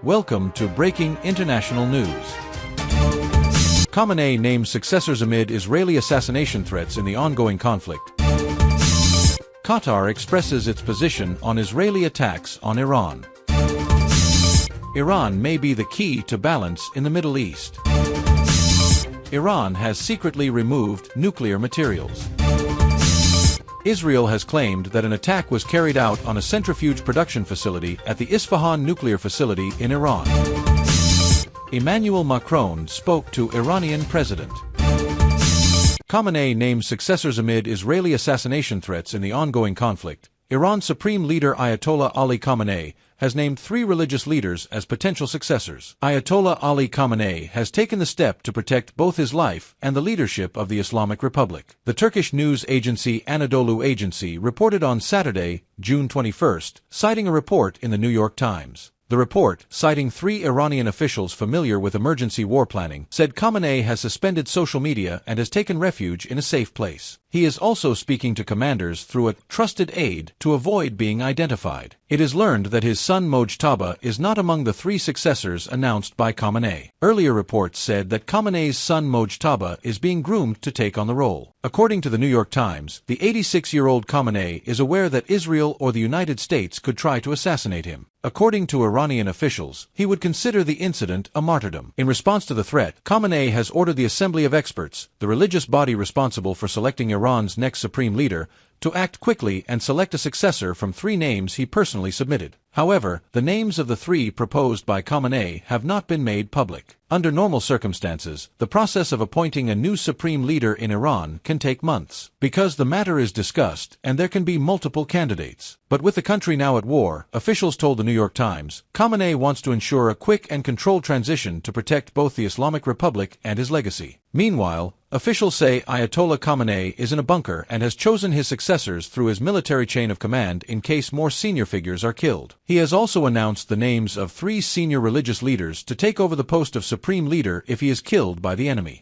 Welcome to Breaking International News. Khamenei names successors amid Israeli assassination threats in the ongoing conflict. Qatar expresses its position on Israeli attacks on Iran. Iran may be the key to balance in the Middle East. Iran has secretly removed nuclear materials. Israel has claimed that an attack was carried out on a centrifuge production facility at the Isfahan nuclear facility in Iran. Emmanuel Macron spoke to Iranian president. Khamenei names successors amid Israeli assassination threats in the ongoing conflict. Iran's supreme leader Ayatollah Ali Khamenei has named 3 religious leaders as potential successors. Ayatollah Ali Khamenei has taken the step to protect both his life and the leadership of the Islamic Republic. The Turkish news agency Anadolu Agency reported on Saturday, June 21st, citing a report in the New York Times. The report, citing 3 Iranian officials familiar with emergency war planning, said Khamenei has suspended social media and has taken refuge in a safe place. He is also speaking to commanders through a trusted aide to avoid being identified. It is learned that his son Mojtaba is not among the 3 successors announced by Khamenei. Earlier reports said that Khamenei's son Mojtaba is being groomed to take on the role. According to the New York Times, the 86-year-old Khamenei is aware that Israel or the United States could try to assassinate him. According to Iranian officials, he would consider the incident a martyrdom. In response to the threat, Khamenei has ordered the Assembly of Experts, the religious body responsible for selecting Iran's next supreme leader, to act quickly and select a successor from 3 names he personally submitted. However, the names of the 3 proposed by Khamenei have not been made public. Under normal circumstances, the process of appointing a new supreme leader in Iran can take months, because the matter is discussed and there can be multiple candidates. But with the country now at war, officials told the New York Times, Khamenei wants to ensure a quick and controlled transition to protect both the Islamic Republic and his legacy. Meanwhile, officials say Ayatollah Khamenei is in a bunker and has chosen his successors through his military chain of command in case more senior figures are killed. He has also announced the names of 3 senior religious leaders to take over the post of supreme leader if he is killed by the enemy.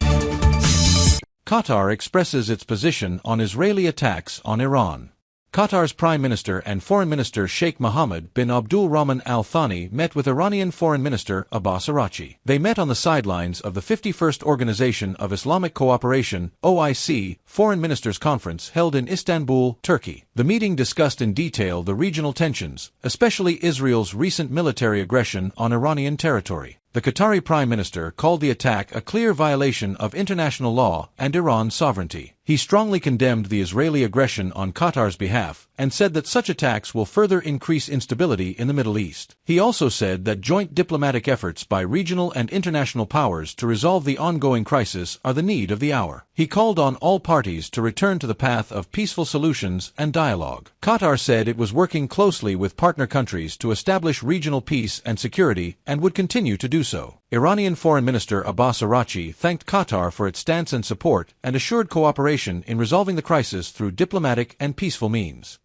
Qatar expresses its position on Israeli attacks on Iran. Qatar's Prime Minister and Foreign Minister Sheikh Mohammed bin Abdul Rahman Al Thani met with Iranian Foreign Minister Abbas Araghchi. They met on the sidelines of the 51st Organization of Islamic Cooperation (OIC) Foreign Ministers Conference held in Istanbul, Turkey. The meeting discussed in detail the regional tensions, especially Israel's recent military aggression on Iranian territory. The Qatari Prime Minister called the attack a clear violation of international law and Iran's sovereignty. He strongly condemned the Israeli aggression on Qatar's behalf and said that such attacks will further increase instability in the Middle East. He also said that joint diplomatic efforts by regional and international powers to resolve the ongoing crisis are the need of the hour. He called on all parties to return to the path of peaceful solutions and dialogue. Qatar said it was working closely with partner countries to establish regional peace and security and would continue to do so. Iranian Foreign Minister Abbas Araghchi thanked Qatar for its stance and support and assured cooperation in resolving the crisis through diplomatic and peaceful means.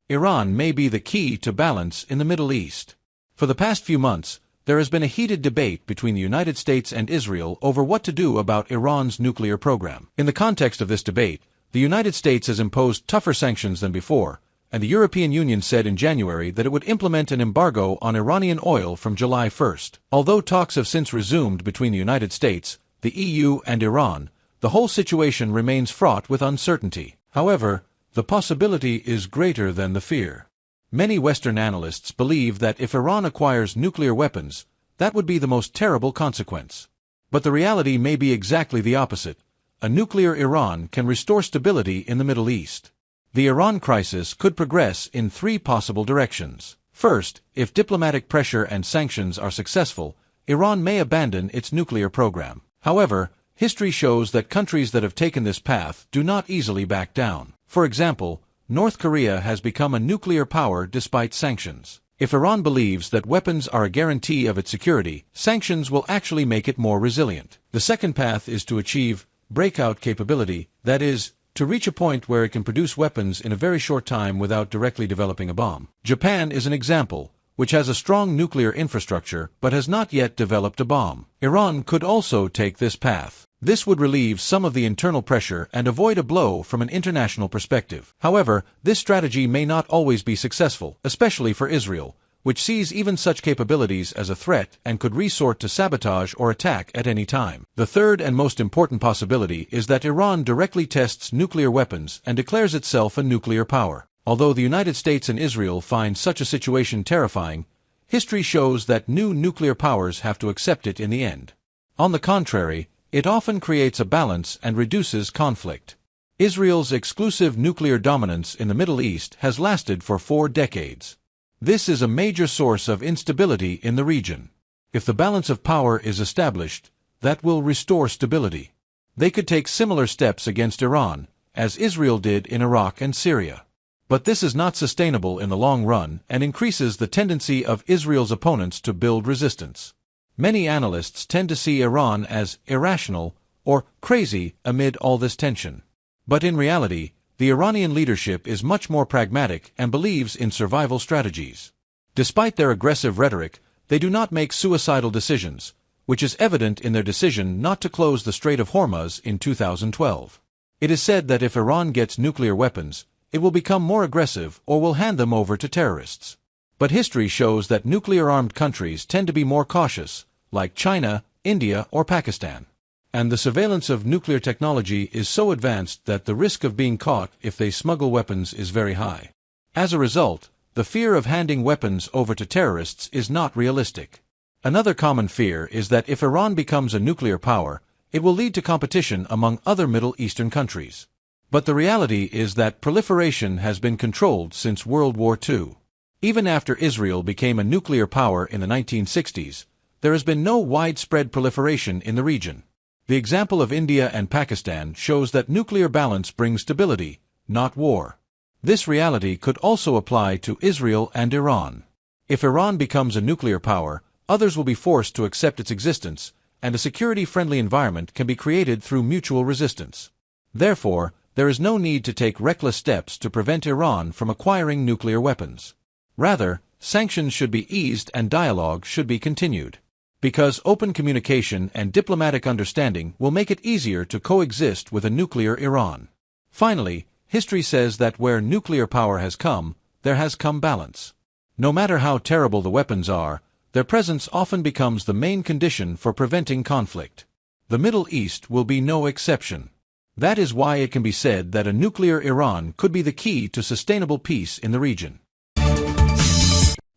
Iran may be the key to balance in the Middle East. For the past few months, there has been a heated debate between the United States and Israel over what to do about Iran's nuclear program. In the context of this debate, the United States has imposed tougher sanctions than before, and the European Union said in January that it would implement an embargo on Iranian oil from July 1st. Although talks have since resumed between the United States, the EU, and Iran, the whole situation remains fraught with uncertainty. However, the possibility is greater than the fear. Many Western analysts believe that if Iran acquires nuclear weapons, that would be the most terrible consequence. But the reality may be exactly the opposite. A nuclear Iran can restore stability in the Middle East. The Iran crisis could progress in 3 possible directions. First, if diplomatic pressure and sanctions are successful, Iran may abandon its nuclear program. However, history shows that countries that have taken this path do not easily back down. For example, North Korea has become a nuclear power despite sanctions. If Iran believes that weapons are a guarantee of its security, sanctions will actually make it more resilient. The second path is to achieve breakout capability, that is, to reach a point where it can produce weapons in a very short time without directly developing a bomb. Japan is an example, which has a strong nuclear infrastructure but has not yet developed a bomb. Iran could also take this path. This would relieve some of the internal pressure and avoid a blow from an international perspective. However, this strategy may not always be successful, especially for Israel, which sees even such capabilities as a threat and could resort to sabotage or attack at any time. The third and most important possibility is that Iran directly tests nuclear weapons and declares itself a nuclear power. Although the United States and Israel find such a situation terrifying, history shows that new nuclear powers have to accept it in the end. On the contrary, it often creates a balance and reduces conflict. Israel's exclusive nuclear dominance in the Middle East has lasted for 4 decades. This is a major source of instability in the region. If the balance of power is established, that will restore stability. They could take similar steps against Iran, as Israel did in Iraq and Syria. But this is not sustainable in the long run and increases the tendency of Israel's opponents to build resistance. Many analysts tend to see Iran as irrational or crazy amid all this tension. But in reality, the Iranian leadership is much more pragmatic and believes in survival strategies. Despite their aggressive rhetoric, they do not make suicidal decisions, which is evident in their decision not to close the Strait of Hormuz in 2012. It is said that if Iran gets nuclear weapons, it will become more aggressive or will hand them over to terrorists. But history shows that nuclear-armed countries tend to be more cautious, like China, India, or Pakistan. And the surveillance of nuclear technology is so advanced that the risk of being caught if they smuggle weapons is very high. As a result, the fear of handing weapons over to terrorists is not realistic. Another common fear is that if Iran becomes a nuclear power, it will lead to competition among other Middle Eastern countries. But the reality is that proliferation has been controlled since World War II. Even after Israel became a nuclear power in the 1960s, there has been no widespread proliferation in the region. The example of India and Pakistan shows that nuclear balance brings stability, not war. This reality could also apply to Israel and Iran. If Iran becomes a nuclear power, others will be forced to accept its existence, and a security-friendly environment can be created through mutual resistance. Therefore, there is no need to take reckless steps to prevent Iran from acquiring nuclear weapons. Rather, sanctions should be eased and dialogue should be continued. Because open communication and diplomatic understanding will make it easier to coexist with a nuclear Iran. Finally, history says that where nuclear power has come, there has come balance. No matter how terrible the weapons are, their presence often becomes the main condition for preventing conflict. The Middle East will be no exception. That is why it can be said that a nuclear Iran could be the key to sustainable peace in the region.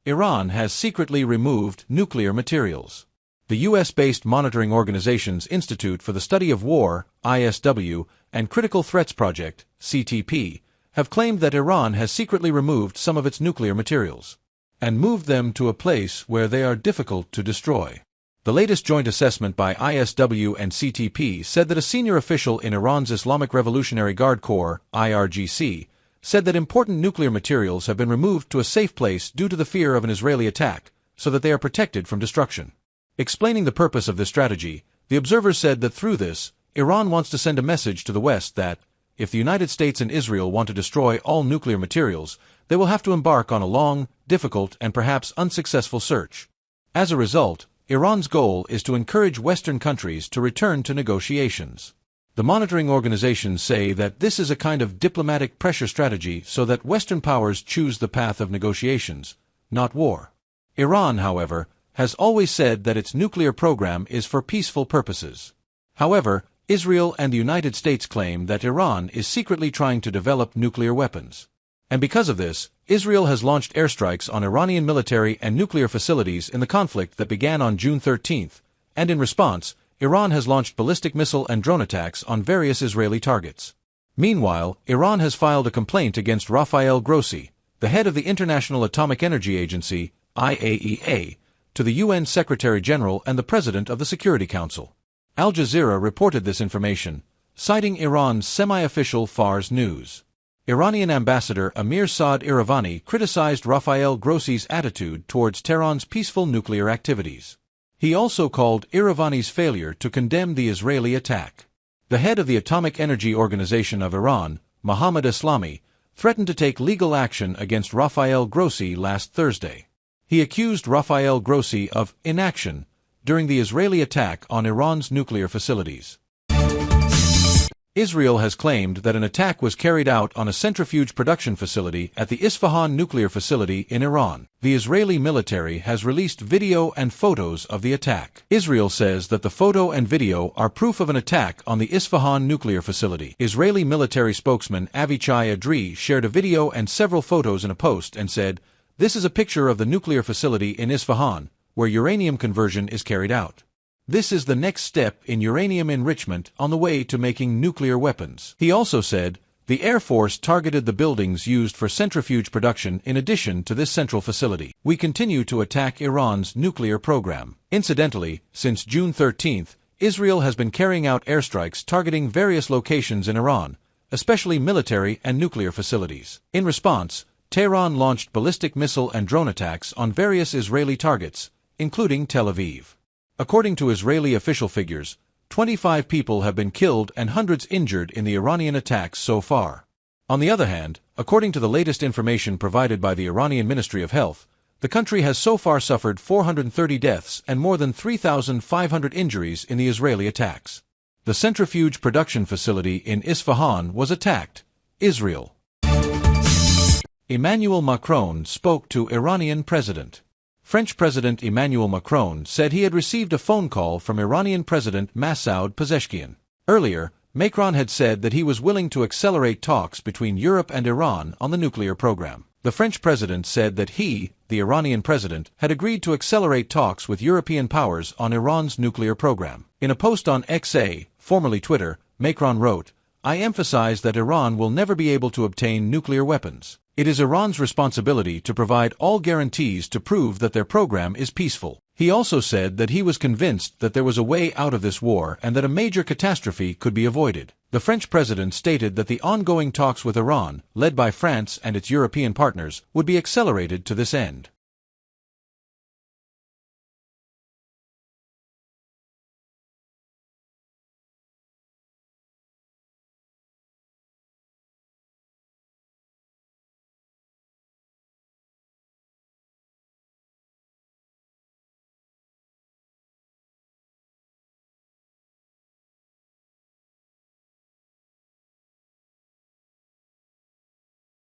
Iran has secretly removed nuclear materials. The U.S.-based monitoring organizations Institute for the Study of War, ISW, and Critical Threats Project, CTP, have claimed that Iran has secretly removed some of its nuclear materials and moved them to a place where they are difficult to destroy. The latest joint assessment by ISW and CTP said that a senior official in Iran's Islamic Revolutionary Guard Corps, IRGC, said that important nuclear materials have been removed to a safe place due to the fear of an Israeli attack, so that they are protected from destruction. Explaining the purpose of this strategy, the observer said that through this, Iran wants to send a message to the West that, if the United States and Israel want to destroy all nuclear materials, they will have to embark on a long, difficult, and perhaps unsuccessful search. As a result, Iran's goal is to encourage Western countries to return to negotiations. The monitoring organizations say that this is a kind of diplomatic pressure strategy so that Western powers choose the path of negotiations, not war. Iran, however, has always said that its nuclear program is for peaceful purposes. However, Israel and the United States claim that Iran is secretly trying to develop nuclear weapons. And because of this, Israel has launched airstrikes on Iranian military and nuclear facilities in the conflict that began on June 13, and in response, Iran has launched ballistic missile and drone attacks on various Israeli targets. Meanwhile, Iran has filed a complaint against Rafael Grossi, the head of the International Atomic Energy Agency, IAEA, to the UN Secretary-General and the President of the Security Council. Al Jazeera reported this information, citing Iran's semi-official Fars News. Iranian Ambassador Amir Saad Iravani criticized Rafael Grossi's attitude towards Tehran's peaceful nuclear activities. He also called Iravani's failure to condemn the Israeli attack. The head of the Atomic Energy Organization of Iran, Mohammad Eslami, threatened to take legal action against Rafael Grossi last Thursday. He accused Rafael Grossi of inaction during the Israeli attack on Iran's nuclear facilities. Israel has claimed that an attack was carried out on a centrifuge production facility at the Isfahan nuclear facility in Iran. The Israeli military has released video and photos of the attack. Israel says that the photo and video are proof of an attack on the Isfahan nuclear facility. Israeli military spokesman Avichai Adri shared a video and several photos in a post and said, "This is a picture of the nuclear facility in Isfahan, where uranium conversion is carried out. This is the next step in uranium enrichment on the way to making nuclear weapons." He also said, "The Air Force targeted the buildings used for centrifuge production in addition to this central facility. We continue to attack Iran's nuclear program." Incidentally, since June 13th, Israel has been carrying out airstrikes targeting various locations in Iran, especially military and nuclear facilities. In response, Tehran launched ballistic missile and drone attacks on various Israeli targets, including Tel Aviv. According to Israeli official figures, 25 people have been killed and hundreds injured in the Iranian attacks so far. On the other hand, according to the latest information provided by the Iranian Ministry of Health, the country has so far suffered 430 deaths and more than 3,500 injuries in the Israeli attacks. The centrifuge production facility in Isfahan was attacked. Israel. Emmanuel Macron spoke to Iranian president. French President Emmanuel Macron said he had received a phone call from Iranian President Masoud Pezeshkian. Earlier, Macron had said that he was willing to accelerate talks between Europe and Iran on the nuclear program. The French president said that he, the Iranian president, had agreed to accelerate talks with European powers on Iran's nuclear program. In a post on XA, formerly Twitter, Macron wrote, "I emphasize that Iran will never be able to obtain nuclear weapons. It is Iran's responsibility to provide all guarantees to prove that their program is peaceful." He also said that he was convinced that there was a way out of this war and that a major catastrophe could be avoided. The French president stated that the ongoing talks with Iran, led by France and its European partners, would be accelerated to this end.